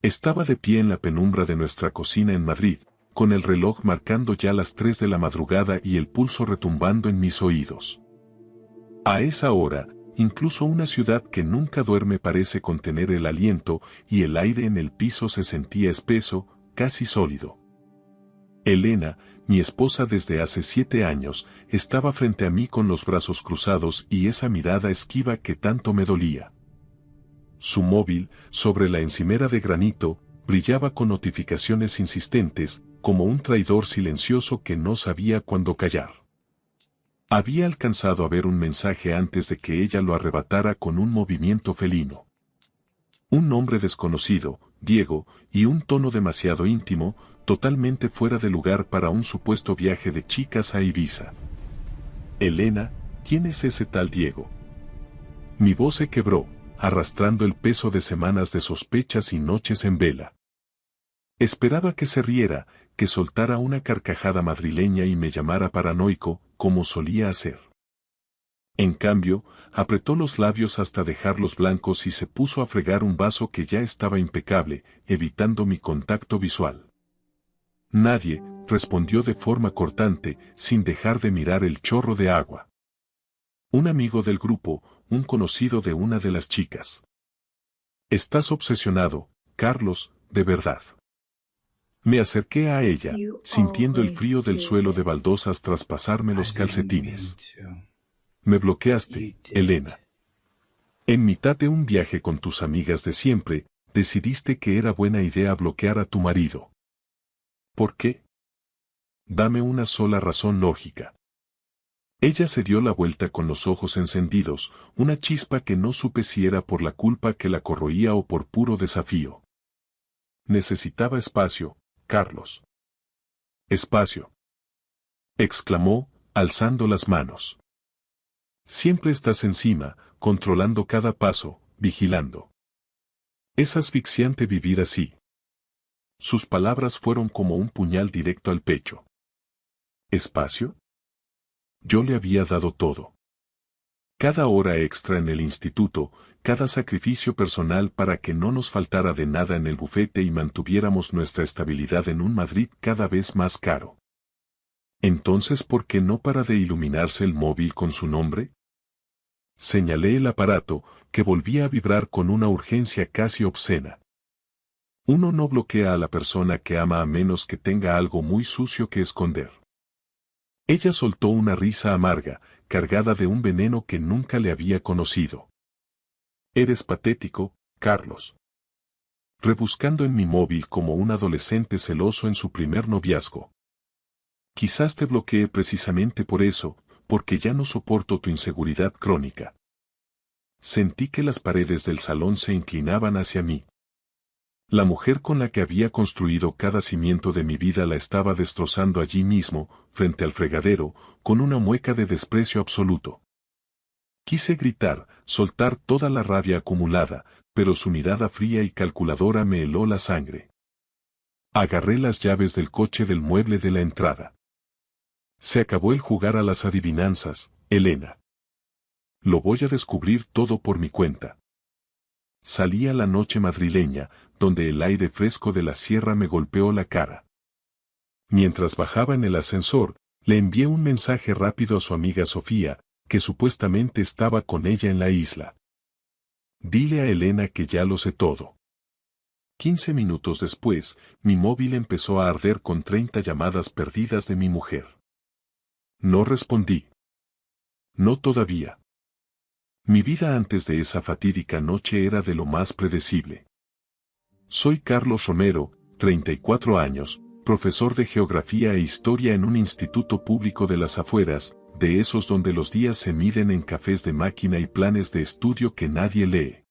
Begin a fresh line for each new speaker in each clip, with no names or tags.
Estaba de pie en la penumbra de nuestra cocina en Madrid, con el reloj marcando ya las 3 de la madrugada y el pulso retumbando en mis oídos. A esa hora, incluso una ciudad que nunca duerme parece contener el aliento y el aire en el piso se sentía espeso, casi sólido. Elena, mi esposa desde hace 7 años, estaba frente a mí con los brazos cruzados y esa mirada esquiva que tanto me dolía. Su móvil, sobre la encimera de granito, brillaba con notificaciones insistentes, como un traidor silencioso que no sabía cuándo callar. Había alcanzado a ver un mensaje antes de que ella lo arrebatara con un movimiento felino. Un nombre desconocido, Diego, y un tono demasiado íntimo, totalmente fuera de lugar para un supuesto viaje de chicas a Ibiza. Elena, ¿quién es ese tal Diego? Mi voz se quebró, arrastrando el peso de semanas de sospechas y noches en vela. Esperaba que se riera, que soltara una carcajada madrileña y me llamara paranoico, como solía hacer. En cambio, apretó los labios hasta dejarlos blancos y se puso a fregar un vaso que ya estaba impecable, evitando mi contacto visual. Nadie, respondió de forma cortante, sin dejar de mirar el chorro de agua. Un amigo del grupo, un conocido de una de las chicas. Estás obsesionado, Carlos, de verdad. Me acerqué a ella, sintiendo el frío del suelo de baldosas traspasarme los calcetines. Me bloqueaste, Elena. En mitad de un viaje con tus amigas de siempre, decidiste que era buena idea bloquear a tu marido. ¿Por qué? Dame una sola razón lógica. Ella se dio la vuelta con los ojos encendidos, una chispa que no supe si era por la culpa que la corroía o por puro desafío. Necesitaba espacio, Carlos. Espacio. Exclamó, alzando las manos. Siempre estás encima, controlando cada paso, vigilando. Es asfixiante vivir así. Sus palabras fueron como un puñal directo al pecho. ¿Espacio? Yo le había dado todo. Cada hora extra en el instituto, cada sacrificio personal para que no nos faltara de nada en el bufete y mantuviéramos nuestra estabilidad en un Madrid cada vez más caro. Entonces, ¿por qué no para de iluminarse el móvil con su nombre? Señalé el aparato, que volvía a vibrar con una urgencia casi obscena. Uno no bloquea a la persona que ama a menos que tenga algo muy sucio que esconder. Ella soltó una risa amarga, cargada de un veneno que nunca le había conocido. Eres patético, Carlos. Rebuscando en mi móvil como un adolescente celoso en su primer noviazgo. Quizás te bloqueé precisamente por eso, porque ya no soporto tu inseguridad crónica. Sentí que las paredes del salón se inclinaban hacia mí. La mujer con la que había construido cada cimiento de mi vida la estaba destrozando allí mismo, frente al fregadero, con una mueca de desprecio absoluto. Quise gritar, soltar toda la rabia acumulada, pero su mirada fría y calculadora me heló la sangre. Agarré las llaves del coche del mueble de la entrada. Se acabó el jugar a las adivinanzas, Elena. Lo voy a descubrir todo por mi cuenta. Salí a la noche madrileña, donde el aire fresco de la sierra me golpeó la cara. Mientras bajaba en el ascensor, le envié un mensaje rápido a su amiga Sofía, que supuestamente estaba con ella en la isla. Dile a Elena que ya lo sé todo. 15 minutos después, mi móvil empezó a arder con 30 llamadas perdidas de mi mujer. No respondí. No todavía. Mi vida antes de esa fatídica noche era de lo más predecible. Soy Carlos Romero, 34 años, profesor de Geografía e Historia en un instituto público de las afueras, de esos donde los días se miden en cafés de máquina y planes de estudio que nadie lee.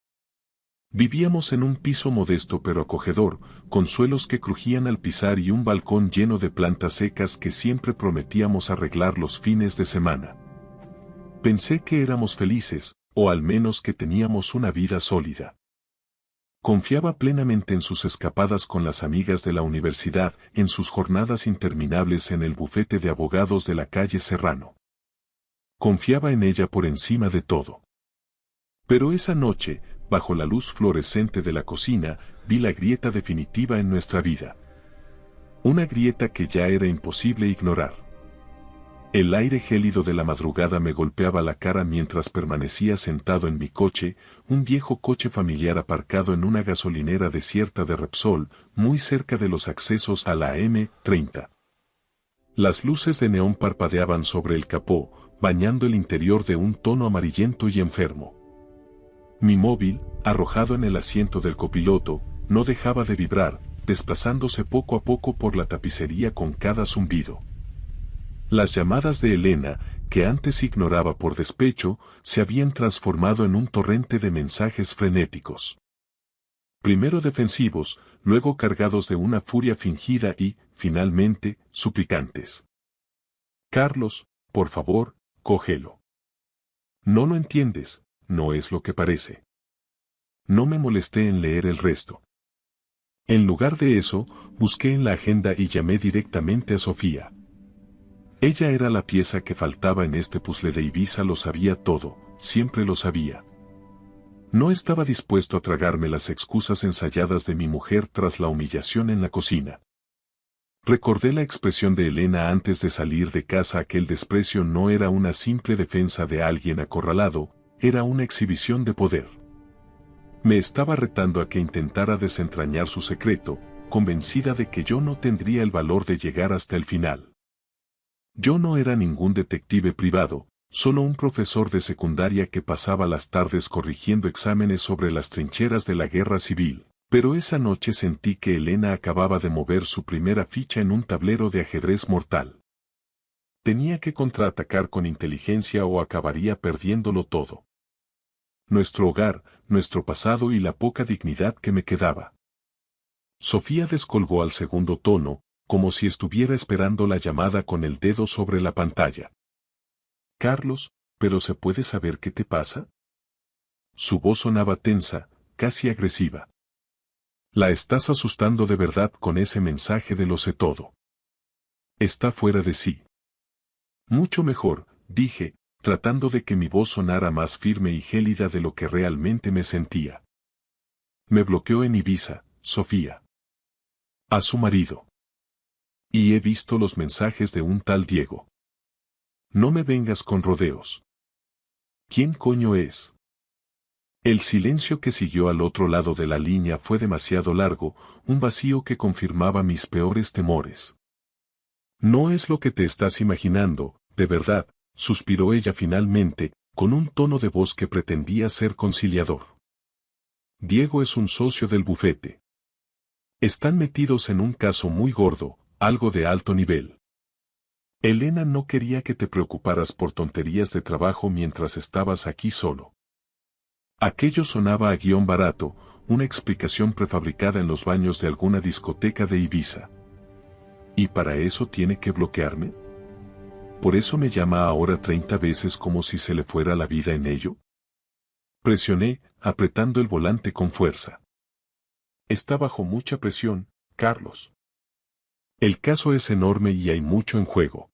Vivíamos en un piso modesto pero acogedor, con suelos que crujían al pisar y un balcón lleno de plantas secas que siempre prometíamos arreglar los fines de semana. Pensé que éramos felices, o al menos que teníamos una vida sólida. Confiaba plenamente en sus escapadas con las amigas de la universidad, en sus jornadas interminables en el bufete de abogados de la calle Serrano. Confiaba en ella por encima de todo. Pero esa noche, bajo la luz fluorescente de la cocina, vi la grieta definitiva en nuestra vida. Una grieta que ya era imposible ignorar. El aire gélido de la madrugada me golpeaba la cara mientras permanecía sentado en mi coche, un viejo coche familiar aparcado en una gasolinera desierta de Repsol, muy cerca de los accesos a la M30. Las luces de neón parpadeaban sobre el capó, bañando el interior de un tono amarillento y enfermo. Mi móvil, arrojado en el asiento del copiloto, no dejaba de vibrar, desplazándose poco a poco por la tapicería con cada zumbido. Las llamadas de Elena, que antes ignoraba por despecho, se habían transformado en un torrente de mensajes frenéticos. Primero defensivos, luego cargados de una furia fingida y, finalmente, suplicantes. Carlos, por favor, cógelo. No lo entiendes, no es lo que parece. No me molesté en leer el resto. En lugar de eso, busqué en la agenda y llamé directamente a Sofía. Ella era la pieza que faltaba en este puzzle de Ibiza, lo sabía todo, siempre lo sabía. No estaba dispuesto a tragarme las excusas ensayadas de mi mujer tras la humillación en la cocina. Recordé la expresión de Elena antes de salir de casa. Aquel desprecio no era una simple defensa de alguien acorralado, era una exhibición de poder. Me estaba retando a que intentara desentrañar su secreto, convencida de que yo no tendría el valor de llegar hasta el final. Yo no era ningún detective privado, solo un profesor de secundaria que pasaba las tardes corrigiendo exámenes sobre las trincheras de la guerra civil, pero esa noche sentí que Elena acababa de mover su primera ficha en un tablero de ajedrez mortal. Tenía que contraatacar con inteligencia o acabaría perdiéndolo todo. Nuestro hogar, nuestro pasado y la poca dignidad que me quedaba. Sofía descolgó al segundo tono, como si estuviera esperando la llamada con el dedo sobre la pantalla. Carlos, ¿pero se puede saber qué te pasa? Su voz sonaba tensa, casi agresiva. La estás asustando de verdad con ese mensaje de lo sé todo. Está fuera de sí. Mucho mejor, dije, tratando de que mi voz sonara más firme y gélida de lo que realmente me sentía. Me bloqueó en Ibiza, Sofía. A su marido. Y he visto los mensajes de un tal Diego. No me vengas con rodeos. ¿Quién coño es? El silencio que siguió al otro lado de la línea fue demasiado largo, un vacío que confirmaba mis peores temores. No es lo que te estás imaginando, de verdad, suspiró ella finalmente, con un tono de voz que pretendía ser conciliador. Diego es un socio del bufete. Están metidos en un caso muy gordo, algo de alto nivel. Elena no quería que te preocuparas por tonterías de trabajo mientras estabas aquí solo. Aquello sonaba a guión barato, una explicación prefabricada en los baños de alguna discoteca de Ibiza. ¿Y para eso tiene que bloquearme? ¿Por eso me llama ahora 30 veces como si se le fuera la vida en ello? Presioné, apretando el volante con fuerza. Está bajo mucha presión, Carlos. El caso es enorme y hay mucho en juego.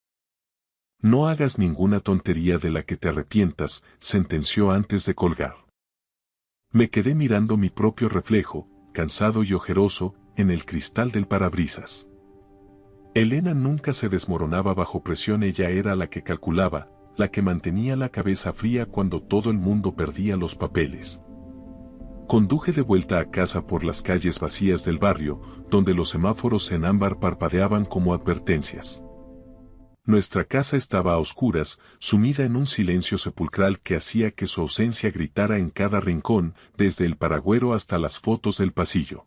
No hagas ninguna tontería de la que te arrepientas, sentenció antes de colgar. Me quedé mirando mi propio reflejo, cansado y ojeroso, en el cristal del parabrisas. Elena nunca se desmoronaba bajo presión, ella era la que calculaba, la que mantenía la cabeza fría cuando todo el mundo perdía los papeles. Conduje de vuelta a casa por las calles vacías del barrio, donde los semáforos en ámbar parpadeaban como advertencias. Nuestra casa estaba a oscuras, sumida en un silencio sepulcral que hacía que su ausencia gritara en cada rincón, desde el paragüero hasta las fotos del pasillo.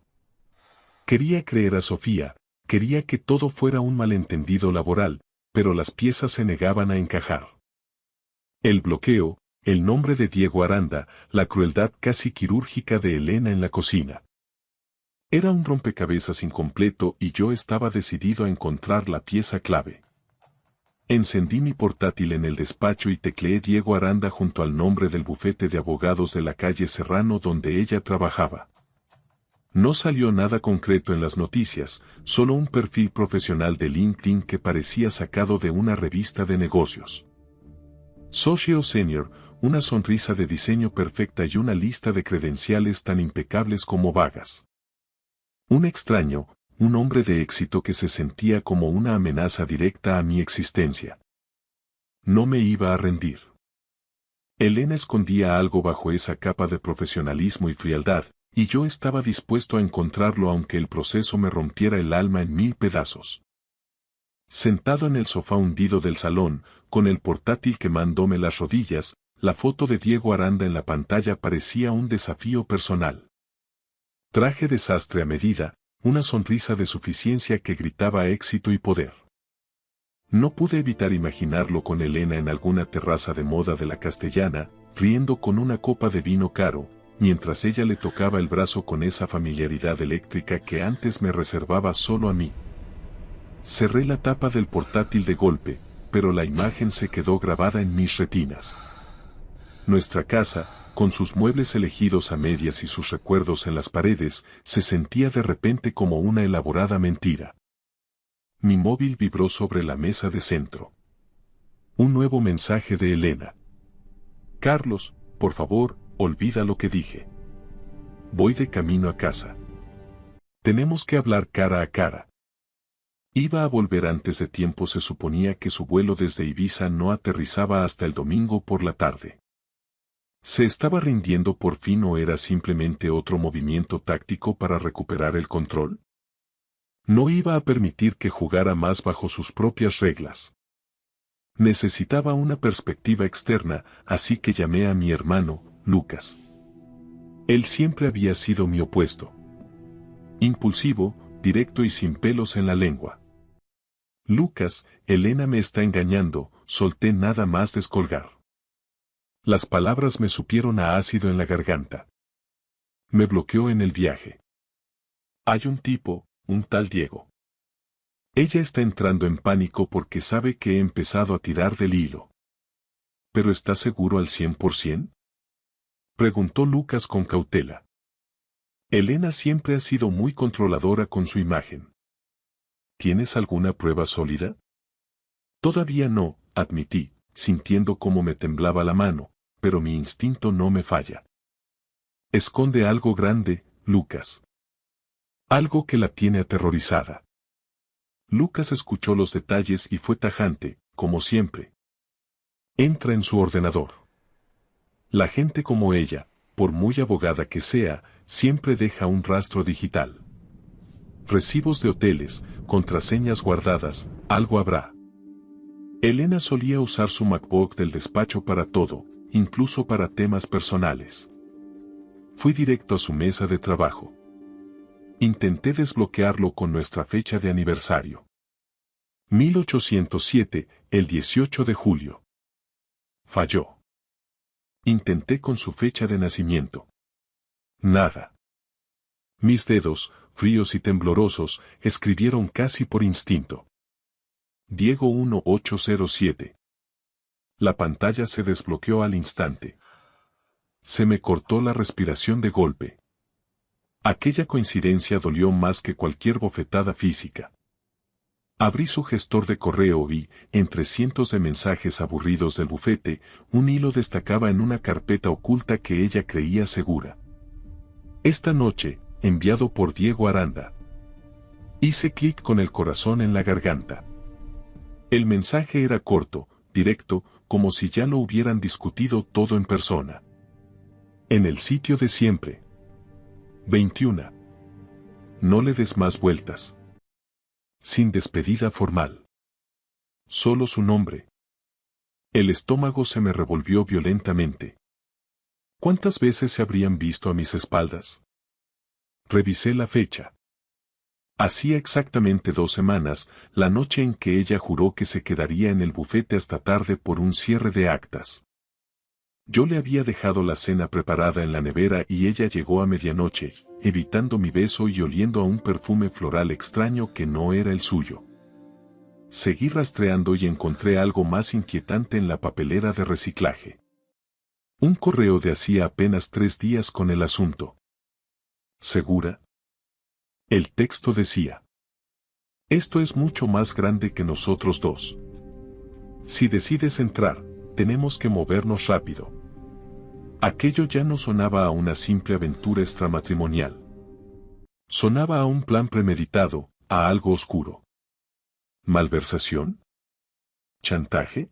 Quería creer a Sofía, quería que todo fuera un malentendido laboral, pero las piezas se negaban a encajar. El bloqueo, el nombre de Diego Aranda, la crueldad casi quirúrgica de Elena en la cocina. Era un rompecabezas incompleto y yo estaba decidido a encontrar la pieza clave. Encendí mi portátil en el despacho y tecleé Diego Aranda junto al nombre del bufete de abogados de la calle Serrano donde ella trabajaba. No salió nada concreto en las noticias, solo un perfil profesional de LinkedIn que parecía sacado de una revista de negocios. Socio Senior, una sonrisa de diseño perfecta y una lista de credenciales tan impecables como vagas. Un extraño, un hombre de éxito que se sentía como una amenaza directa a mi existencia. No me iba a rendir. Elena escondía algo bajo esa capa de profesionalismo y frialdad, y yo estaba dispuesto a encontrarlo aunque el proceso me rompiera el alma en 1000 pedazos. Sentado en el sofá hundido del salón, con el portátil quemándome las rodillas, la foto de Diego Aranda en la pantalla parecía un desafío personal. Traje desastre a medida, una sonrisa de suficiencia que gritaba éxito y poder. No pude evitar imaginarlo con Elena en alguna terraza de moda de la Castellana, riendo con una copa de vino caro, mientras ella le tocaba el brazo con esa familiaridad eléctrica que antes me reservaba solo a mí. Cerré la tapa del portátil de golpe, pero la imagen se quedó grabada en mis retinas. Nuestra casa, con sus muebles elegidos a medias y sus recuerdos en las paredes, se sentía de repente como una elaborada mentira. Mi móvil vibró sobre la mesa de centro. Un nuevo mensaje de Elena. Carlos, por favor, olvida lo que dije. Voy de camino a casa. Tenemos que hablar cara a cara. Iba a volver antes de tiempo. Se suponía que su vuelo desde Ibiza no aterrizaba hasta el domingo por la tarde. ¿Se estaba rindiendo por fin o era simplemente otro movimiento táctico para recuperar el control? No iba a permitir que jugara más bajo sus propias reglas. Necesitaba una perspectiva externa, así que llamé a mi hermano, Lucas. Él siempre había sido mi opuesto. Impulsivo, directo y sin pelos en la lengua. Lucas, Elena me está engañando, solté nada más descolgar. Las palabras me supieron a ácido en la garganta. Me bloqueó en el viaje. Hay un tipo, un tal Diego. Ella está entrando en pánico porque sabe que he empezado a tirar del hilo. ¿Pero está seguro al 100%? Preguntó Lucas con cautela. Elena siempre ha sido muy controladora con su imagen. ¿Tienes alguna prueba sólida? Todavía no, admití, sintiendo cómo me temblaba la mano, pero mi instinto no me falla. Esconde algo grande, Lucas. Algo que la tiene aterrorizada. Lucas escuchó los detalles y fue tajante, como siempre. Entra en su ordenador. La gente como ella, por muy abogada que sea, siempre deja un rastro digital. Recibos de hoteles, contraseñas guardadas, algo habrá. Elena solía usar su MacBook del despacho para todo, incluso para temas personales. Fui directo a su mesa de trabajo. Intenté desbloquearlo con nuestra fecha de aniversario. 1807, el 18 de julio. Falló. Intenté con su fecha de nacimiento. Nada. Mis dedos, fríos y temblorosos, escribieron casi por instinto. Diego 1807. La pantalla se desbloqueó al instante. Se me cortó la respiración de golpe. Aquella coincidencia dolió más que cualquier bofetada física. Abrí su gestor de correo y, entre cientos de mensajes aburridos del bufete, un hilo destacaba en una carpeta oculta que ella creía segura. Esta noche, enviado por Diego Aranda. Hice clic con el corazón en la garganta. El mensaje era corto, directo, como si ya lo hubieran discutido todo en persona. En el sitio de siempre. 21. No le des más vueltas. Sin despedida formal. Solo su nombre. El estómago se me revolvió violentamente. ¿Cuántas veces se habrían visto a mis espaldas? Revisé la fecha. Hacía exactamente 2 semanas, la noche en que ella juró que se quedaría en el bufete hasta tarde por un cierre de actas. Yo le había dejado la cena preparada en la nevera y ella llegó a medianoche, evitando mi beso y oliendo a un perfume floral extraño que no era el suyo. Seguí rastreando y encontré algo más inquietante en la papelera de reciclaje. Un correo de hacía apenas 3 días con el asunto. ¿Segura? El texto decía: esto es mucho más grande que nosotros dos. Si decides entrar, tenemos que movernos rápido. Aquello ya no sonaba a una simple aventura extramatrimonial. Sonaba a un plan premeditado, a algo oscuro. ¿Malversación? ¿Chantaje?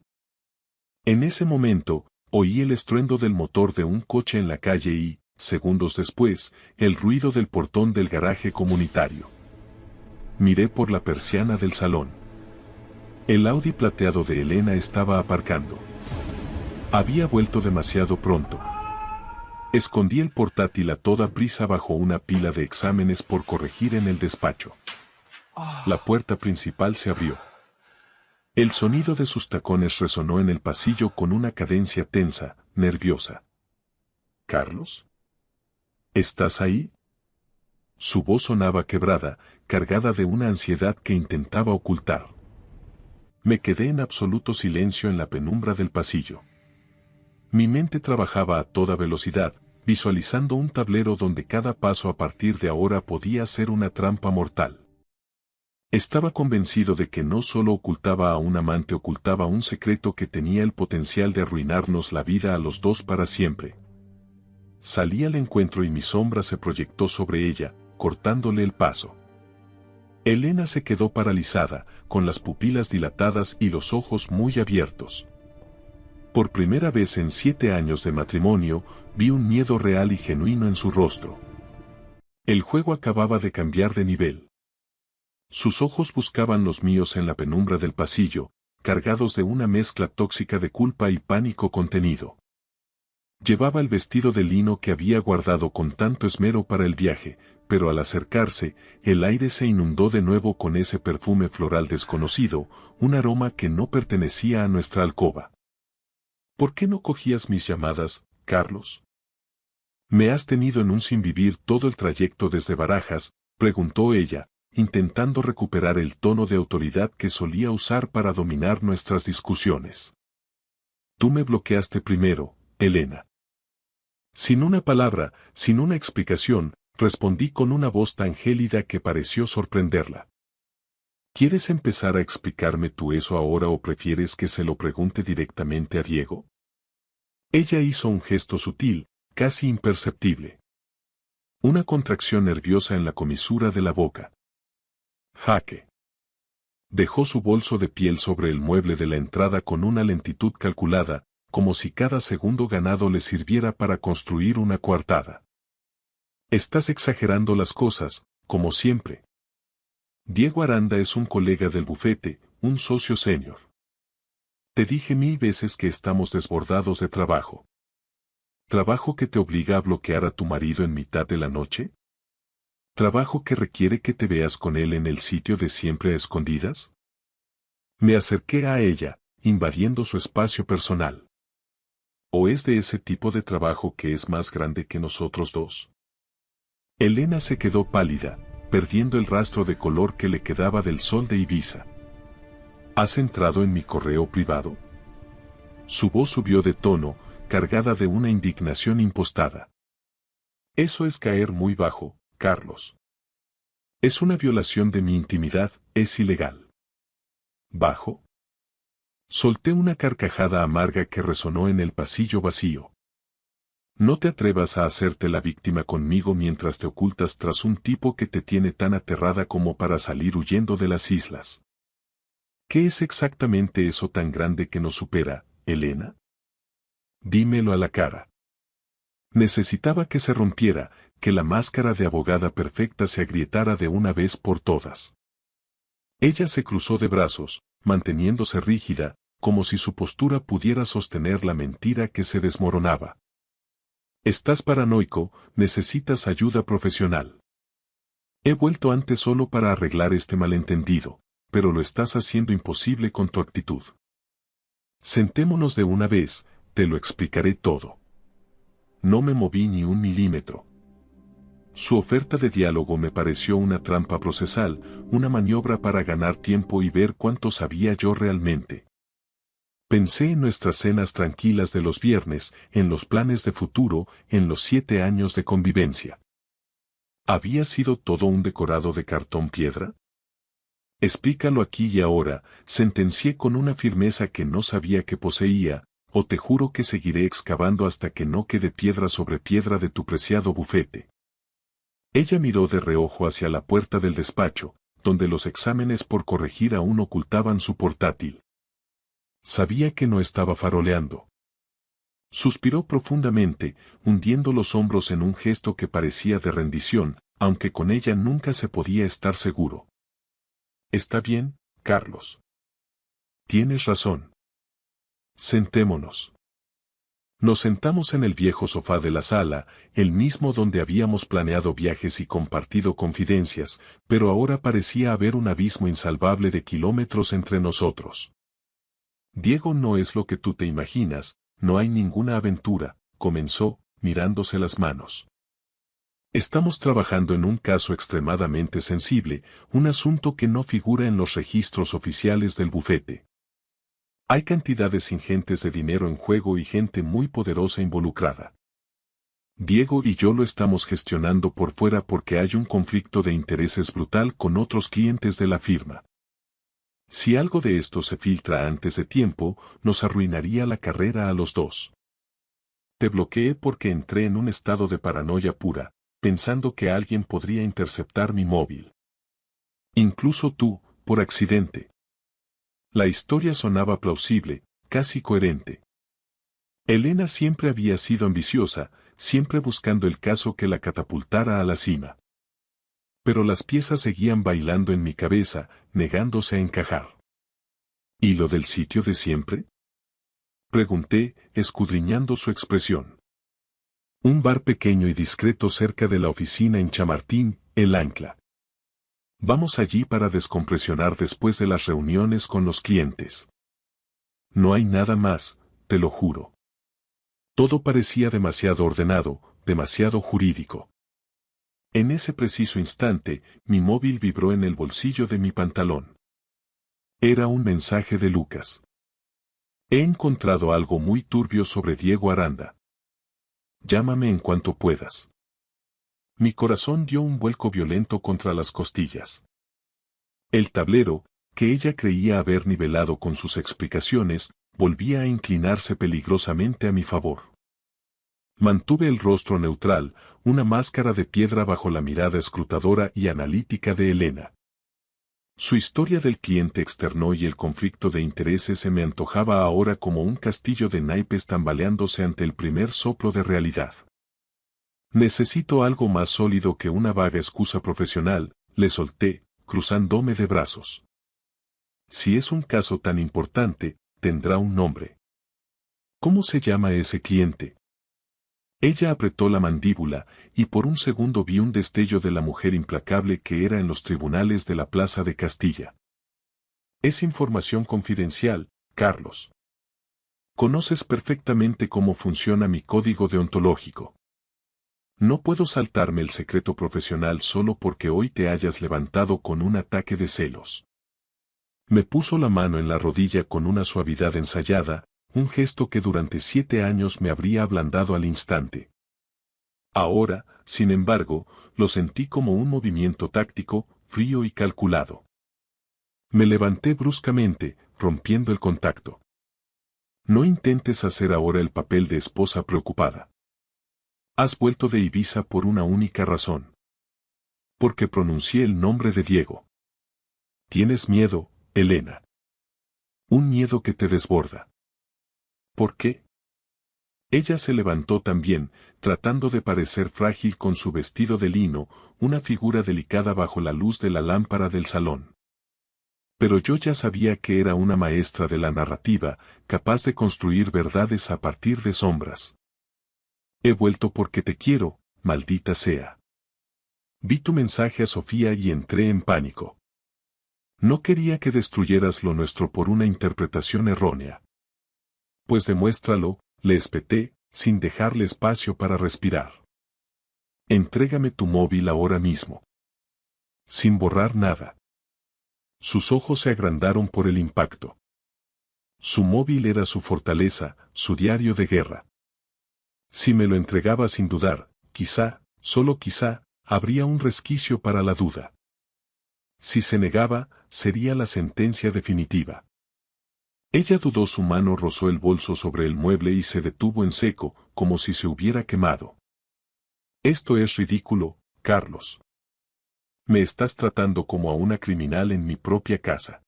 En ese momento, oí el estruendo del motor de un coche en la calle y, segundos después, el ruido del portón del garaje comunitario. Miré por la persiana del salón. El Audi plateado de Elena estaba aparcando. Había vuelto demasiado pronto. Escondí el portátil a toda prisa bajo una pila de exámenes por corregir en el despacho. La puerta principal se abrió. El sonido de sus tacones resonó en el pasillo con una cadencia tensa, nerviosa. ¿Carlos? ¿Estás ahí? Su voz sonaba quebrada, cargada de una ansiedad que intentaba ocultar. Me quedé en absoluto silencio en la penumbra del pasillo. Mi mente trabajaba a toda velocidad, visualizando un tablero donde cada paso a partir de ahora podía ser una trampa mortal. Estaba convencido de que no solo ocultaba a un amante, ocultaba un secreto que tenía el potencial de arruinarnos la vida a los dos para siempre. Salí al encuentro y mi sombra se proyectó sobre ella, cortándole el paso. Elena se quedó paralizada, con las pupilas dilatadas y los ojos muy abiertos. Por primera vez en 7 años de matrimonio, vi un miedo real y genuino en su rostro. El juego acababa de cambiar de nivel. Sus ojos buscaban los míos en la penumbra del pasillo, cargados de una mezcla tóxica de culpa y pánico contenido. Llevaba el vestido de lino que había guardado con tanto esmero para el viaje, pero al acercarse, el aire se inundó de nuevo con ese perfume floral desconocido, un aroma que no pertenecía a nuestra alcoba. ¿Por qué no cogías mis llamadas, Carlos? ¿Me has tenido en un sinvivir todo el trayecto desde Barajas?, preguntó ella, intentando recuperar el tono de autoridad que solía usar para dominar nuestras discusiones. Tú me bloqueaste primero, Elena. Sin una palabra, sin una explicación, respondí con una voz tan gélida que pareció sorprenderla. ¿Quieres empezar a explicarme tú eso ahora o prefieres que se lo pregunte directamente a Diego? Ella hizo un gesto sutil, casi imperceptible. Una contracción nerviosa en la comisura de la boca. Jaque. Dejó su bolso de piel sobre el mueble de la entrada con una lentitud calculada, como si cada segundo ganado le sirviera para construir una coartada. Estás exagerando las cosas, como siempre. Diego Aranda es un colega del bufete, un socio senior. Te dije 1000 veces que estamos desbordados de trabajo. ¿Trabajo que te obliga a bloquear a tu marido en mitad de la noche? ¿Trabajo que requiere que te veas con él en el sitio de siempre a escondidas? Me acerqué a ella, invadiendo su espacio personal. ¿O es de ese tipo de trabajo que es más grande que nosotros dos? Elena se quedó pálida, perdiendo el rastro de color que le quedaba del sol de Ibiza. ¿Has entrado en mi correo privado? Su voz subió de tono, cargada de una indignación impostada. Eso es caer muy bajo, Carlos. Es una violación de mi intimidad, es ilegal. ¿Bajo? Solté una carcajada amarga que resonó en el pasillo vacío. No te atrevas a hacerte la víctima conmigo mientras te ocultas tras un tipo que te tiene tan aterrada como para salir huyendo de las islas. ¿Qué es exactamente eso tan grande que nos supera, Elena? Dímelo a la cara. Necesitaba que se rompiera, que la máscara de abogada perfecta se agrietara de una vez por todas. Ella se cruzó de brazos, manteniéndose rígida, como si su postura pudiera sostener la mentira que se desmoronaba. Estás paranoico, necesitas ayuda profesional. He vuelto antes solo para arreglar este malentendido, pero lo estás haciendo imposible con tu actitud. Sentémonos de una vez, te lo explicaré todo. No me moví ni un milímetro. Su oferta de diálogo me pareció una trampa procesal, una maniobra para ganar tiempo y ver cuánto sabía yo realmente. Pensé en nuestras cenas tranquilas de los viernes, en los planes de futuro, en los 7 años de convivencia. ¿Había sido todo un decorado de cartón piedra? Explícalo aquí y ahora, sentencié con una firmeza que no sabía que poseía, o te juro que seguiré excavando hasta que no quede piedra sobre piedra de tu preciado bufete. Ella miró de reojo hacia la puerta del despacho, donde los exámenes por corregir aún ocultaban su portátil. Sabía que no estaba faroleando. Suspiró profundamente, hundiendo los hombros en un gesto que parecía de rendición, aunque con ella nunca se podía estar seguro. Está bien, Carlos. Tienes razón. Sentémonos. Nos sentamos en el viejo sofá de la sala, el mismo donde habíamos planeado viajes y compartido confidencias, pero ahora parecía haber un abismo insalvable de kilómetros entre nosotros. Diego no es lo que tú te imaginas, no hay ninguna aventura, comenzó, mirándose las manos. Estamos trabajando en un caso extremadamente sensible, un asunto que no figura en los registros oficiales del bufete. Hay cantidades ingentes de dinero en juego y gente muy poderosa involucrada. Diego y yo lo estamos gestionando por fuera porque hay un conflicto de intereses brutal con otros clientes de la firma. Si algo de esto se filtra antes de tiempo, nos arruinaría la carrera a los dos. Te bloqueé porque entré en un estado de paranoia pura, pensando que alguien podría interceptar mi móvil. Incluso tú, por accidente. La historia sonaba plausible, casi coherente. Elena siempre había sido ambiciosa, siempre buscando el caso que la catapultara a la cima. Pero las piezas seguían bailando en mi cabeza, negándose a encajar. ¿Y lo del sitio de siempre? Pregunté, escudriñando su expresión. Un bar pequeño y discreto cerca de la oficina en Chamartín, El Ancla. Vamos allí para descompresionar después de las reuniones con los clientes. No hay nada más, te lo juro. Todo parecía demasiado ordenado, demasiado jurídico. En ese preciso instante, mi móvil vibró en el bolsillo de mi pantalón. Era un mensaje de Lucas. He encontrado algo muy turbio sobre Diego Aranda. Llámame en cuanto puedas. Mi corazón dio un vuelco violento contra las costillas. El tablero, que ella creía haber nivelado con sus explicaciones, volvía a inclinarse peligrosamente a mi favor. Mantuve el rostro neutral, una máscara de piedra bajo la mirada escrutadora y analítica de Elena. Su historia del cliente externo y el conflicto de intereses se me antojaba ahora como un castillo de naipes tambaleándose ante el primer soplo de realidad. Necesito algo más sólido que una vaga excusa profesional, le solté, cruzándome de brazos. Si es un caso tan importante, tendrá un nombre. ¿Cómo se llama ese cliente? Ella apretó la mandíbula, y por un segundo vi un destello de la mujer implacable que era en los tribunales de la Plaza de Castilla. Es información confidencial, Carlos. Conoces perfectamente cómo funciona mi código deontológico. No puedo saltarme el secreto profesional solo porque hoy te hayas levantado con un ataque de celos. Me puso la mano en la rodilla con una suavidad ensayada, un gesto que durante 7 años me habría ablandado al instante. Ahora, sin embargo, lo sentí como un movimiento táctico, frío y calculado. Me levanté bruscamente, rompiendo el contacto. No intentes hacer ahora el papel de esposa preocupada. Has vuelto de Ibiza por una única razón. Porque pronuncié el nombre de Diego. Tienes miedo, Elena. Un miedo que te desborda. ¿Por qué? Ella se levantó también, tratando de parecer frágil con su vestido de lino, una figura delicada bajo la luz de la lámpara del salón. Pero yo ya sabía que era una maestra de la narrativa, capaz de construir verdades a partir de sombras. He vuelto porque te quiero, maldita sea. Vi tu mensaje a Sofía y entré en pánico. No quería que destruyeras lo nuestro por una interpretación errónea. Pues demuéstralo, le espeté, sin dejarle espacio para respirar. Entrégame tu móvil ahora mismo. Sin borrar nada. Sus ojos se agrandaron por el impacto. Su móvil era su fortaleza, su diario de guerra. Si me lo entregaba sin dudar, quizá, solo quizá, habría un resquicio para la duda. Si se negaba, sería la sentencia definitiva. Ella dudó, su mano rozó el bolso sobre el mueble y se detuvo en seco, como si se hubiera quemado. Esto es ridículo, Carlos. Me estás tratando como a una criminal en mi propia casa.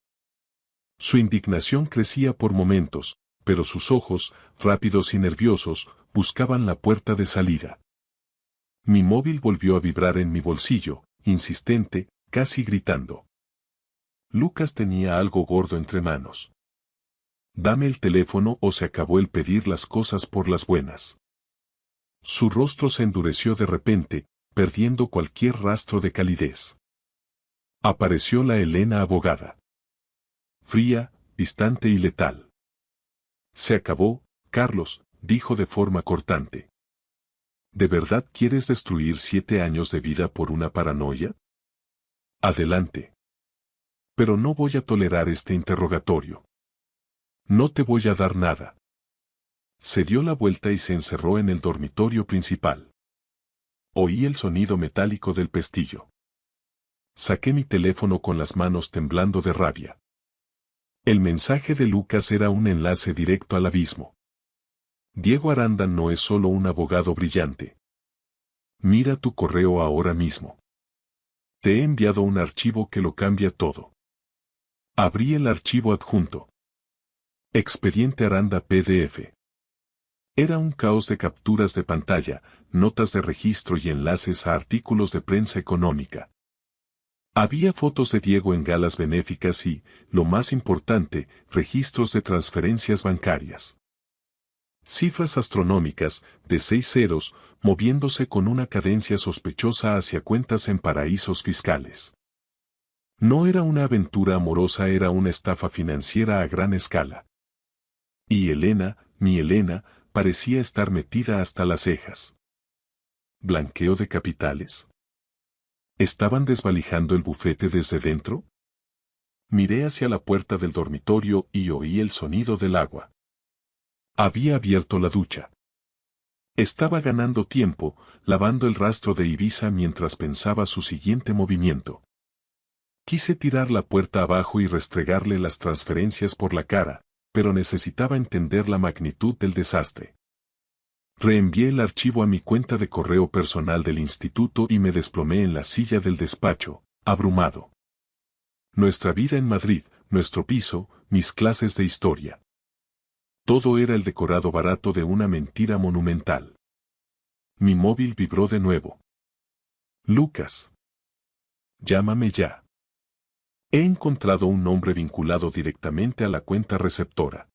Su indignación crecía por momentos, pero sus ojos, rápidos y nerviosos, buscaban la puerta de salida. Mi móvil volvió a vibrar en mi bolsillo, insistente, casi gritando. Lucas tenía algo gordo entre manos. Dame el teléfono o se acabó el pedir las cosas por las buenas. Su rostro se endureció de repente, perdiendo cualquier rastro de calidez. Apareció la Elena abogada. Fría, distante y letal. Se acabó, Carlos, dijo de forma cortante. ¿De verdad quieres destruir 7 años de vida por una paranoia? Adelante. Pero no voy a tolerar este interrogatorio. No te voy a dar nada. Se dio la vuelta y se encerró en el dormitorio principal. Oí el sonido metálico del pestillo. Saqué mi teléfono con las manos temblando de rabia. El mensaje de Lucas era un enlace directo al abismo. Diego Aranda no es solo un abogado brillante. Mira tu correo ahora mismo. Te he enviado un archivo que lo cambia todo. Abrí el archivo adjunto. Expediente Aranda PDF. Era un caos de capturas de pantalla, notas de registro y enlaces a artículos de prensa económica. Había fotos de Diego en galas benéficas y, lo más importante, registros de transferencias bancarias. Cifras astronómicas, de 6 ceros, moviéndose con una cadencia sospechosa hacia cuentas en paraísos fiscales. No era una aventura amorosa, era una estafa financiera a gran escala. Y Elena, mi Elena, parecía estar metida hasta las cejas. ¿Blanqueo de capitales? ¿Estaban desvalijando el bufete desde dentro? Miré hacia la puerta del dormitorio y oí el sonido del agua. Había abierto la ducha. Estaba ganando tiempo, lavando el rastro de Ibiza mientras pensaba su siguiente movimiento. Quise tirar la puerta abajo y restregarle las transferencias por la cara, pero necesitaba entender la magnitud del desastre. Reenvié el archivo a mi cuenta de correo personal del instituto y me desplomé en la silla del despacho, abrumado. Nuestra vida en Madrid, nuestro piso, mis clases de historia. Todo era el decorado barato de una mentira monumental. Mi móvil vibró de nuevo. Lucas. Llámame ya. He encontrado un nombre vinculado directamente a la cuenta receptora.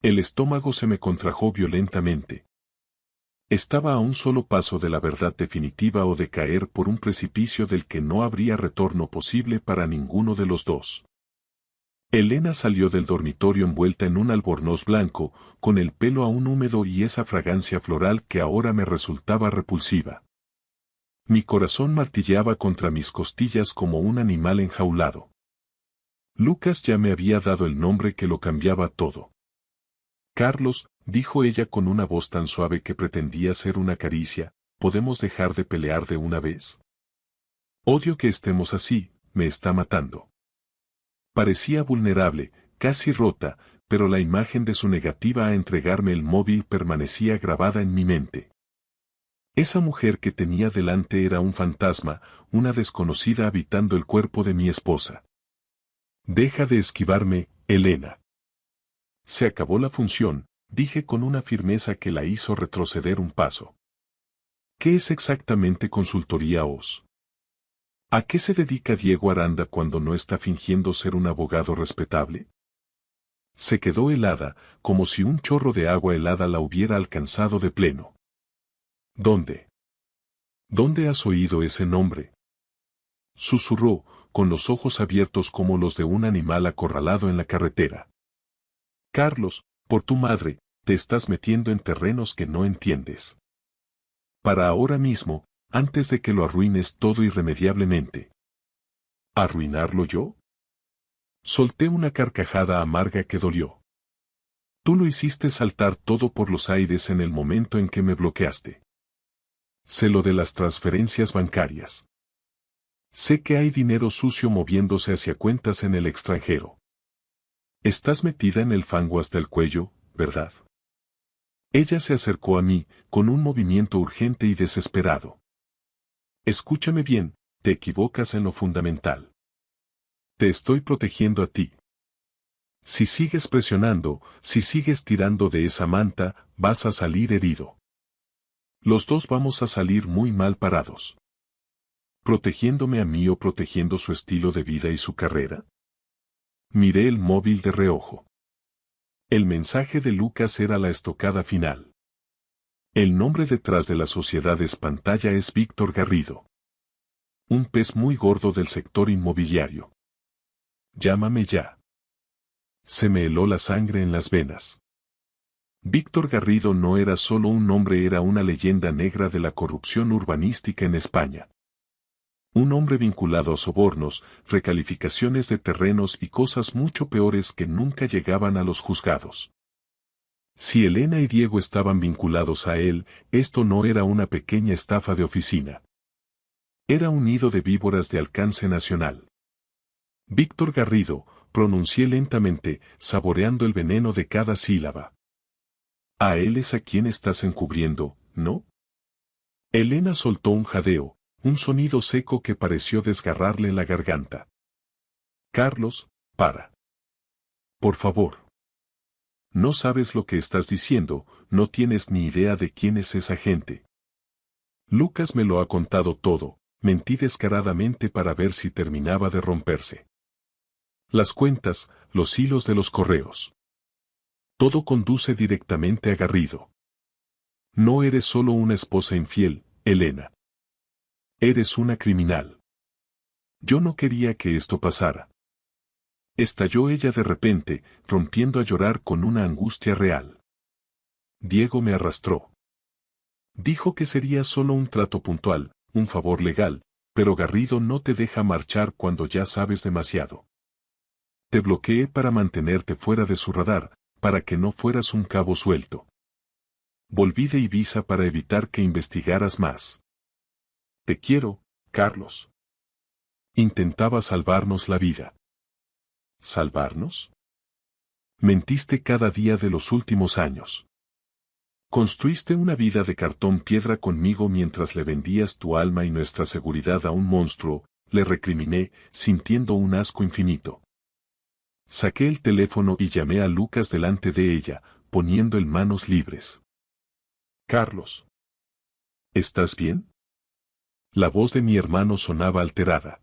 El estómago se me contrajo violentamente. Estaba a un solo paso de la verdad definitiva o de caer por un precipicio del que no habría retorno posible para ninguno de los dos. Elena salió del dormitorio envuelta en un albornoz blanco, con el pelo aún húmedo y esa fragancia floral que ahora me resultaba repulsiva. Mi corazón martilleaba contra mis costillas como un animal enjaulado. Lucas ya me había dado el nombre que lo cambiaba todo. Carlos, dijo ella con una voz tan suave que pretendía ser una caricia, ¿podemos dejar de pelear de una vez? Odio que estemos así, me está matando. Parecía vulnerable, casi rota, pero la imagen de su negativa a entregarme el móvil permanecía grabada en mi mente. Esa mujer que tenía delante era un fantasma, una desconocida habitando el cuerpo de mi esposa. Deja de esquivarme, Elena. Se acabó la función, dije con una firmeza que la hizo retroceder un paso. ¿Qué es exactamente consultoría OS? ¿A qué se dedica Diego Aranda cuando no está fingiendo ser un abogado respetable? Se quedó helada, como si un chorro de agua helada la hubiera alcanzado de pleno. ¿Dónde? ¿Dónde has oído ese nombre? Susurró, con los ojos abiertos como los de un animal acorralado en la carretera. Carlos, por tu madre, te estás metiendo en terrenos que no entiendes. Para ahora mismo, antes de que lo arruines todo irremediablemente. ¿Arruinarlo yo? Solté una carcajada amarga que dolió. Tú lo hiciste saltar todo por los aires en el momento en que me bloqueaste. Sé lo de las transferencias bancarias. Sé que hay dinero sucio moviéndose hacia cuentas en el extranjero. Estás metida en el fango hasta el cuello, ¿verdad? Ella se acercó a mí, con un movimiento urgente y desesperado. Escúchame bien, te equivocas en lo fundamental. Te estoy protegiendo a ti. Si sigues presionando, si sigues tirando de esa manta, vas a salir herido. Los dos vamos a salir muy mal parados. ¿Protegiéndome a mí o protegiendo su estilo de vida y su carrera? Miré el móvil de reojo. El mensaje de Lucas era la estocada final. El nombre detrás de la sociedad pantalla es Víctor Garrido. Un pez muy gordo del sector inmobiliario. Llámame ya. Se me heló la sangre en las venas. Víctor Garrido no era solo un nombre, era una leyenda negra de la corrupción urbanística en España. Un hombre vinculado a sobornos, recalificaciones de terrenos y cosas mucho peores que nunca llegaban a los juzgados. Si Elena y Diego estaban vinculados a él, esto no era una pequeña estafa de oficina. Era un nido de víboras de alcance nacional. Víctor Garrido, pronuncié lentamente, saboreando el veneno de cada sílaba. A él es a quien estás encubriendo, ¿no? Elena soltó un jadeo, un sonido seco que pareció desgarrarle la garganta. Carlos, para. Por favor. No sabes lo que estás diciendo, no tienes ni idea de quién es esa gente. Lucas me lo ha contado todo, mentí descaradamente para ver si terminaba de romperse. Las cuentas, los hilos de los correos. Todo conduce directamente a Garrido. No eres solo una esposa infiel, Elena. Eres una criminal. Yo no quería que esto pasara. Estalló ella de repente, rompiendo a llorar con una angustia real. Diego me arrastró. Dijo que sería solo un trato puntual, un favor legal, pero Garrido no te deja marchar cuando ya sabes demasiado. Te bloqueé para mantenerte fuera de su radar, para que no fueras un cabo suelto. Volví de Ibiza para evitar que investigaras más. Te quiero, Carlos. Intentaba salvarnos la vida. ¿Salvarnos? Mentiste cada día de los últimos años. Construiste una vida de cartón piedra conmigo mientras le vendías tu alma y nuestra seguridad a un monstruo, le recriminé, sintiendo un asco infinito. Saqué el teléfono y llamé a Lucas delante de ella, poniendo en manos libres. Carlos. ¿Estás bien? La voz de mi hermano sonaba alterada.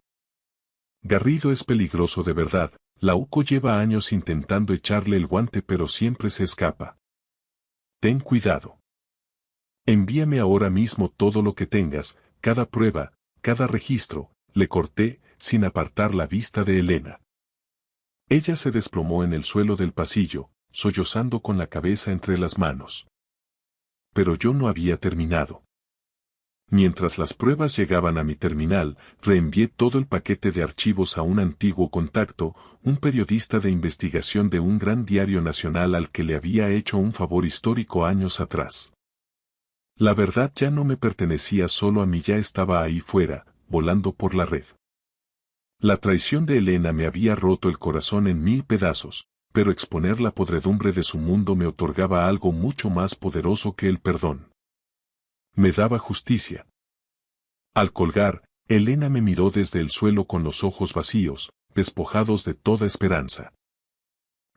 Garrido es peligroso de verdad, la UCO lleva años intentando echarle el guante pero siempre se escapa. Ten cuidado. Envíame ahora mismo todo lo que tengas, cada prueba, cada registro, le corté, sin apartar la vista de Elena. Ella se desplomó en el suelo del pasillo, sollozando con la cabeza entre las manos. Pero yo no había terminado. Mientras las pruebas llegaban a mi terminal, reenvié todo el paquete de archivos a un antiguo contacto, un periodista de investigación de un gran diario nacional al que le había hecho un favor histórico años atrás. La verdad ya no me pertenecía solo a mí, ya estaba ahí fuera, volando por la red. La traición de Elena me había roto el corazón en 1000 pedazos, pero exponer la podredumbre de su mundo me otorgaba algo mucho más poderoso que el perdón. Me daba justicia. Al colgar, Elena me miró desde el suelo con los ojos vacíos, despojados de toda esperanza.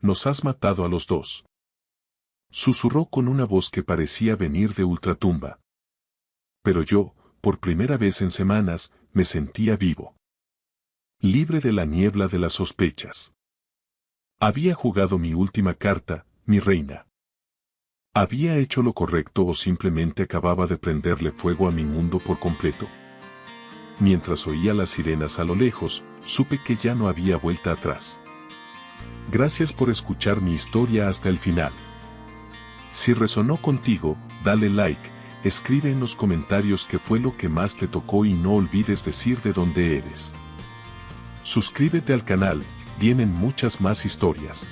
Nos has matado a los dos. Susurró con una voz que parecía venir de ultratumba. Pero yo, por primera vez en semanas, me sentía vivo. Libre de la niebla de las sospechas. Había jugado mi última carta, mi reina. ¿Había hecho lo correcto o simplemente acababa de prenderle fuego a mi mundo por completo? Mientras oía las sirenas a lo lejos, supe que ya no había vuelta atrás. Gracias por escuchar mi historia hasta el final. Si resonó contigo, dale like, escribe en los comentarios qué fue lo que más te tocó y no olvides decir de dónde eres. Suscríbete al canal, vienen muchas más historias.